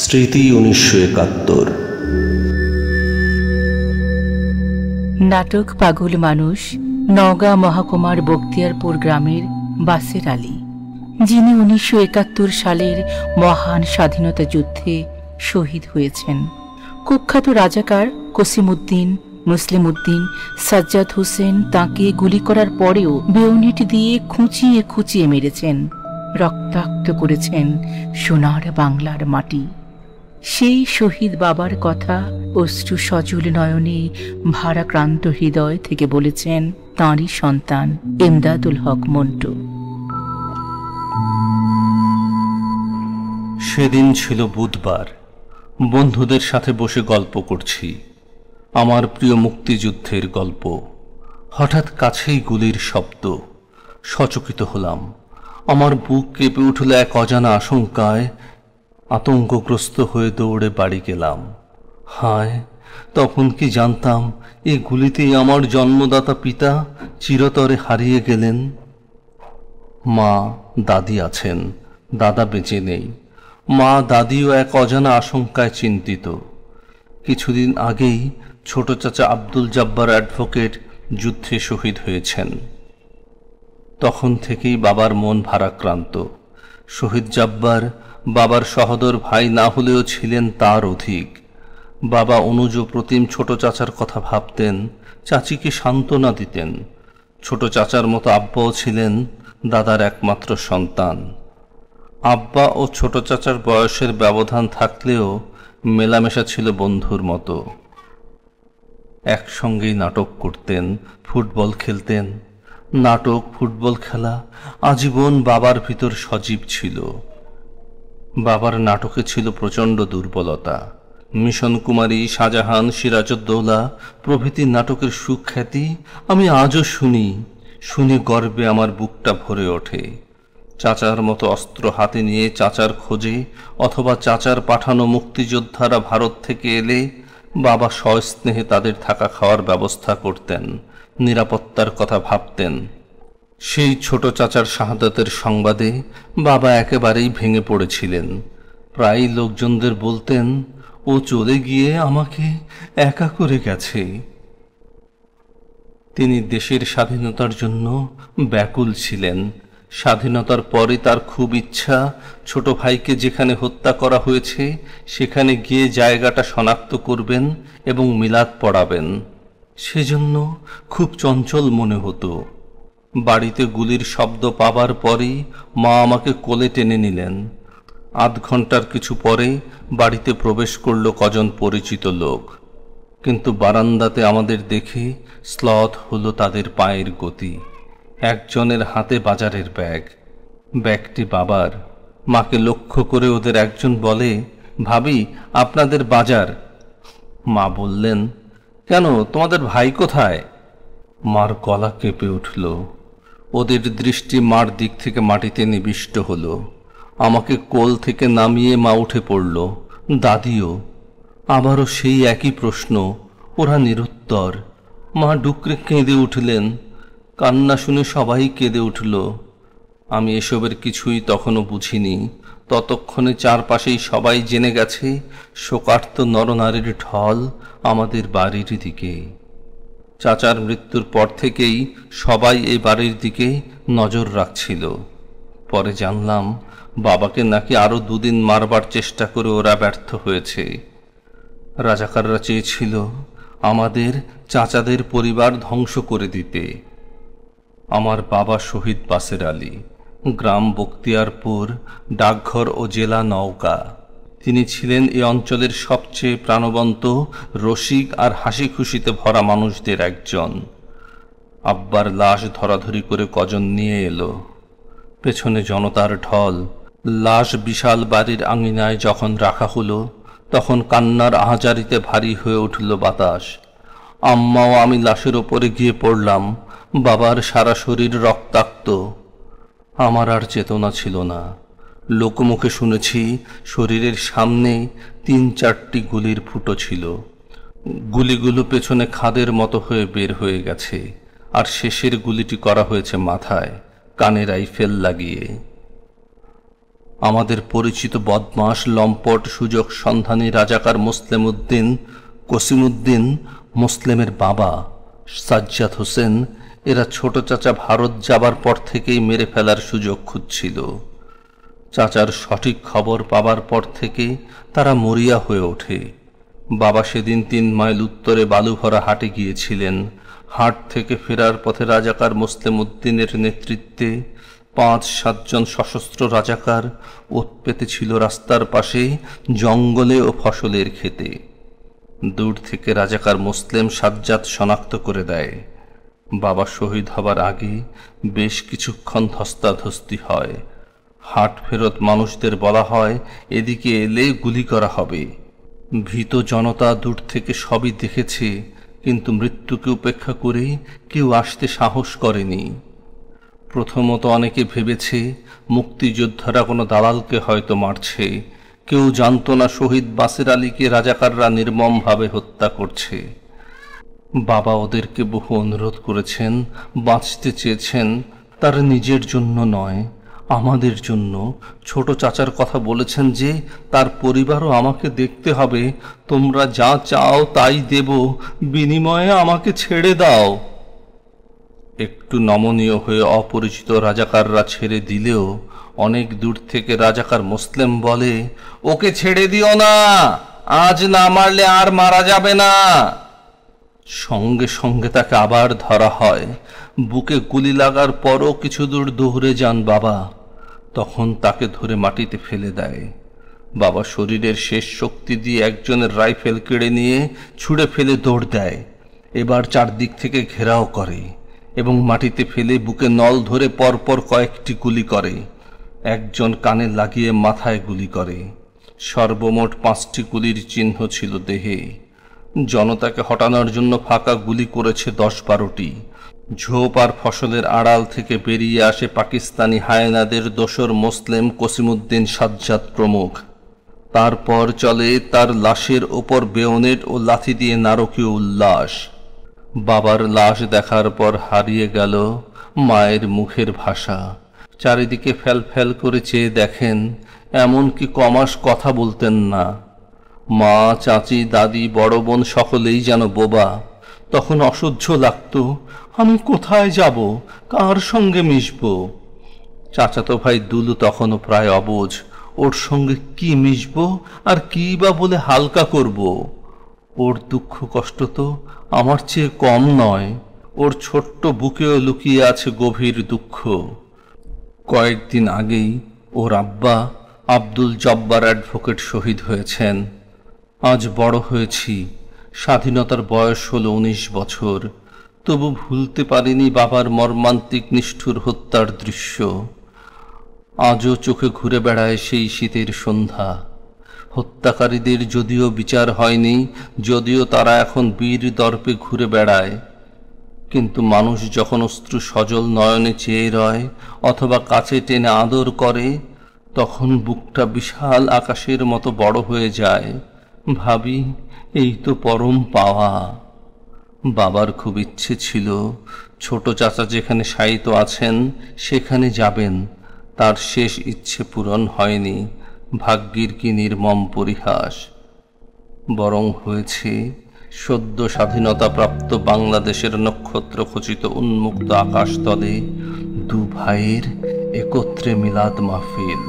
স্মৃতি 1971। নাটক পাগল মানুষ নওগাঁ মহকুমার বখতিয়ারপুর গ্রামের বাসের আলী, যিনি 1971 সালের মহান স্বাধীনতা যুদ্ধে শহীদ হয়েছেন। কুখ্যাত রাজাকার কসিমউদ্দিন, মুসলিম উদ্দিন, সাজ্জাদ হোসেন তাঁকে গুলি করার পরেও বেয়োনেট দিয়ে খুঁচিয়ে খুঁচিয়ে মেরেছেন, রক্তাক্ত করেছেন সোনার বাংলার মাটি। সেই শহীদ বাবার কথা অশ্রু সজল নয়নে ভারাক্রান্ত হৃদয় থেকে বলেছেন তাঁরই সন্তান এমদাদুল হক মন্টু। সেদিন ছিল বুধবার। বন্ধুদের সাথে বসে গল্প করছি, আমার প্রিয় মুক্তিযুদ্ধের গল্প। হঠাৎ কাছেই গুলির শব্দ। সচকিত হলাম। আমার বুক কেঁপে উঠল এক অজানা আশঙ্কায়। আতঙ্কগ্রস্ত হয়ে দৌড়ে বাড়ি গেলাম। হায়, তখন কি জানতাম এই গুলিতেই আমার জন্মদাতা পিতা চিরতরে হারিয়ে গেলেন। মা, দাদি আছেন, দাদা বেঁচে নেই। মা, দাদিও এক অজানা আশঙ্কায় চিন্তিত। কিছুদিন আগেই ছোট চাচা আব্দুল জব্বার অ্যাডভোকেট যুদ্ধে শহীদ হয়েছেন। তখন থেকেই বাবার মন ভারাক্রান্ত। শহীদ জব্বার বাবার সহোদর ভাই না হলেও ছিলেন তার অধিক। বাবা অনুজ প্রতিম ছোট চাচার কথা ভাবতেন, চাচিকে সান্ত্বনা দিতেন। ছোট চাচার মতো আব্বাও ছিলেন দাদার একমাত্র সন্তান। আব্বা ও ছোট চাচার বয়সের ব্যবধান থাকলেও মেলামেশা ছিল বন্ধুর মতো। একসঙ্গেই নাটক করতেন, ফুটবল খেলতেন। নাটক, ফুটবল খেলা আজীবন বাবার ভিতর সজীব ছিল। বাবার নাটকে ছিল প্রচণ্ড দুর্বলতা। মিশন কুমারী, শাহজাহান, সিরাজউদ্দৌলা প্রভৃতি নাটকের সুখ্যাতি আমি আজও শুনি গর্বে আমার বুকটা ভরে ওঠে। চাচার মতো অস্ত্র হাতে নিয়ে চাচার খোঁজে অথবা চাচার পাঠানো মুক্তিযোদ্ধারা ভারত থেকে এলে বাবা সস্নেহে তাদের থাকা খাওয়ার ব্যবস্থা করতেন, নিরাপত্তার কথা ভাবতেন। সেই ছোট চাচার শাহাদাতের সংবাদে বাবা একেবারেই ভেঙে পড়েছিলেন। প্রায়ই লোকজনদের বলতেন, ও চলে গিয়ে আমাকে একা করে গেছে। তিনি দেশের স্বাধীনতার জন্য ব্যাকুল ছিলেন। স্বাধীনতার পরে তার খুব ইচ্ছা ছোট ভাইকে যেখানে হত্যা করা হয়েছে সেখানে গিয়ে জায়গাটা শনাক্ত করবেন এবং মিলাদ পড়াবেন। সেজন্য খুব চঞ্চল মনে হতো। বাড়িতে গুলির শব্দ পাবার পরেই মা আমাকে কোলে টেনে নিলেন। আধ ঘন্টার কিছু পরে বাড়িতে প্রবেশ করল কজন পরিচিত লোক। কিন্তু বারান্দাতে আমাদের দেখে শ্লথ হলো তাদের পায়ের গতি। একজনের হাতে বাজারের ব্যাগ, ব্যাগটি বাবার। মাকে লক্ষ্য করে ওদের একজন বলে, ভাবি, আপনাদের বাজার। মা বললেন, কেন, তোমাদের ভাই কোথায়? মার গলা কেঁপে উঠল। ওদের দৃষ্টি মার দিক থেকে মাটিতে নিবিষ্ট হলো। আমাকে কোল থেকে নামিয়ে মা উঠে পড়ল, দাদিও। আবারও সেই একই প্রশ্ন, ওরা নিরুত্তর। মা ডুকরে কেঁদে উঠলেন। কান্না শুনে সবাই কেঁদে উঠল। আমি এসবের কিছুই তখনও বুঝিনি। ততক্ষণে চারপাশেই সবাই জেনে গেছে শোকার্ত নরনারীর ঢল আমাদের বাড়ির দিকে। চাচার মৃত্যুর পর থেকেই সবাই এই বাড়ির দিকে নজর রাখছিল। পরে জানলাম বাবাকে নাকি আরও 2 দিন মারবার চেষ্টা করে ওরা ব্যর্থ হয়েছে। রাজাকাররা চেয়েছিল আমাদের চাচাদের পরিবার ধ্বংস করে দিতে। আমার বাবা শহীদ বাসের আলী, গ্রাম বখতিয়ারপুর, ডাকঘর ও জেলা নওগাঁ। তিনি ছিলেন এ অঞ্চলের সবচেয়ে প্রাণবন্ত, রসিক আর হাসি খুশিতে ভরা মানুষদের একজন। আব্বার লাশ ধরাধরি করে কজন নিয়ে এলো। পেছনে জনতার ঢল। লাশ বিশাল বাড়ির আঙিনায় যখন রাখা হলো তখন কান্নার আহাজারিতে ভারী হয়ে উঠল বাতাস। আম্মা ও আমি লাশের ওপরে গিয়ে পড়লাম। বাবার সারা শরীর রক্তাক্ত। আমার আর চেতনা ছিল না। লোকমুখে শুনেছি শরীরের সামনে 3-4টি গুলির ফুটো ছিল। গুলিগুলো পেছনে খাদের মতো হয়ে বের হয়ে গেছে, আর শেষের গুলিটি করা হয়েছে মাথায়, কানে রাইফেল লাগিয়ে। আমাদের পরিচিত বদমাশ লম্পট সুযোগ সন্ধানী রাজাকার মুসলিম উদ্দিন, কসিমউদ্দিন, মুসলিমের বাবা সাজ্জাদ হোসেন, এরা ছোট চাচা ভারত যাবার পর থেকেই মেরে ফেলার সুযোগ খুঁজছিল। চাচার সঠিক খবর পাবার পর থেকে তারা মরিয়া হয়ে ওঠে। বাবা সেদিন 3 মাইল উত্তরে বালুভরা হাটে গিয়েছিলেন। হাট থেকে ফেরার পথে রাজাকার মুসলিম উদ্দিনের নেতৃত্বে 5-7 জন সশস্ত্র রাজাকার ওত পেতেছিল রাস্তার পাশে, জঙ্গলে ও ফসলের ক্ষেতে। দূর থেকে রাজাকার মুসলিম সাজ্জাদ শনাক্ত করে দেয়। বাবা শহীদ হবার আগে বেশ কিছুক্ষণ ধস্তাধস্তি হয়। হাট ফেরত মানুষদের বলা হয়, এদিকে এলে গুলি করা হবে। ভীত জনতা দূর থেকে সবই দেখেছে, কিন্তু মৃত্যুকে উপেক্ষা করে কেউ আসতে সাহস করেনি। প্রথমত অনেকে ভেবেছে মুক্তিযোদ্ধারা কোনো দালালকে হয়তো মারছে। কেউ জানত না শহীদ বাসের আলীকে রাজাকাররা নির্মমভাবে হত্যা করছে। বাবা ওদেরকে বহু অনুরোধ করেছেন, বাঁচতে চেয়েছেন, তার নিজের জন্য নয়, আমাদের জন্য। ছোট চাচার কথা বলেছেন যে তার পরিবারও আমাকে দেখতে হবে। তোমরা যা চাও তাই দেব, বিনিময়ে আমাকে ছেড়ে দাও। একটু নমনীয় হয়ে অপরিচিত রাজাকাররা ছেড়ে দিলেও অনেক দূর থেকে রাজাকার মুসলিম বলে, ওকে ছেড়ে দিও না, আজ না মারলে আর মারা যাবে না। সঙ্গে সঙ্গে তাকে আবার ধরা হয়। বুকে গুলি লাগার পরও কিছু দূর দৌড়ে যান বাবা, তখন তাকে ধরে মাটিতে ফেলে দেয়। বাবা শরীরের শেষ শক্তি দিয়ে একজনের রাইফেল কেড়ে নিয়ে ছুঁড়ে ফেলে দৌড় দেয়। এবার চারদিক থেকে ঘেরাও করে এবং মাটিতে ফেলে বুকে নল ধরে পরপর কয়েকটি গুলি করে। একজন কানে লাগিয়ে মাথায় গুলি করে। সর্বমোট 5টি গুলির চিহ্ন ছিল দেহে। জনতাকে হটানোর জন্য ফাঁকা গুলি করেছে 10-12টি। ঝোপ আর ফসলের আড়াল থেকে বেরিয়ে আসে পাকিস্তানি হায়নাদের দোসর মুসলিম, কসিমউদ্দিন, সাজ্জাদ প্রমুখ। তারপর চলে তার লাশের ওপর বেয়নেট ও লাথি দিয়ে নারকীয় উল্লাস। বাবার লাশ দেখার পর হারিয়ে গেল মায়ের মুখের ভাষা। চারিদিকে ফ্যালফ্যাল করে চেয়ে দেখেন, এমনকি কমাস কথা বলতেন না। মা, চাচি, দাদি, বড় বোন সকলেই যেন বোবা। তখন অসহ্য লাগতো, আমি কোথায় যাব, কার সঙ্গে মিশব? চাচাতো ভাই দুলু তখনও প্রায় অবুঝ, ওর সঙ্গে কি মিশব আর কি বা বলে হালকা করব। ওর দুঃখ কষ্ট তো আমার চেয়ে কম নয়। ওর ছোট্ট বুকেও লুকিয়ে আছে গভীর দুঃখ। কয়েকদিন আগেই ওর আব্বা আব্দুল জব্বার অ্যাডভোকেট শহীদ হয়েছেন। আজ বড় হয়েছি, স্বাধীনতার বয়স হলো 19 বছর, তবু ভুলতে পারিনি বাবার মর্মান্তিক নিষ্ঠুর হত্যার দৃশ্য। আজও চোখে ঘুরে বেড়ায় সেই শীতের সন্ধ্যা। হত্যাকারীদের যদিও বিচার হয়নি, যদিও তারা এখন বীর দর্পে ঘুরে বেড়ায়, কিন্তু মানুষ যখন অশ্রু সজল নয়নে চেয়ে রয় অথবা কাছে টেনে আদর করে, তখন বুকটা বিশাল আকাশের মতো বড় হয়ে যায়। ভাবি, এই তো পরম পাওয়া। বাবার খুব ইচ্ছে ছিল ছোট চাচা যেখানে শায়িত আছেন সেখানে যাবেন। তার শেষ ইচ্ছে পূরণ হয়নি। ভাগ্যের কি নির্মম পরিহাস! বরং হয়েছে সদ্য স্বাধীনতাপ্রাপ্ত বাংলাদেশের নক্ষত্রখচিত উন্মুক্ত আকাশতলে 2 ভাইয়ের একত্রে মিলাদ মাহফিল।